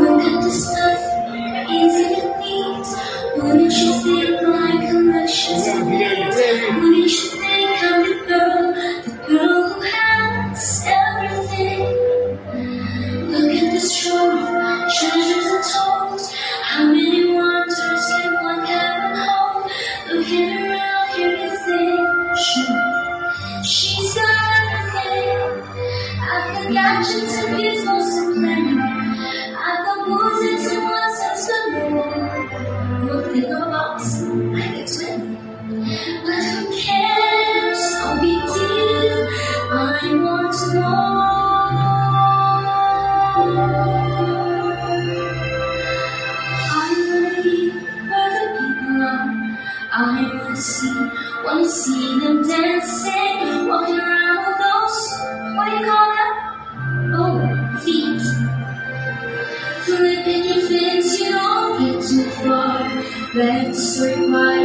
Look at the stuff, isn't it neat? Wouldn't you think my collection's complete? Wouldn't you think I'm the girl who has everything? Look at this trove, treasures untold. How many wonders can one ever hold? Looking around here, you think, sure, she's got everything. I've got gadgets and gizmos and plenty. I've got moves and what's and some more. Look in the box, I get 20. But who cares? No big deal. I want more. I wanna be where the people are. I wanna see them dancing, walking around with those, what do you call them? Oh, feet. Flipping your fins, you don't get too far. Let's rewind.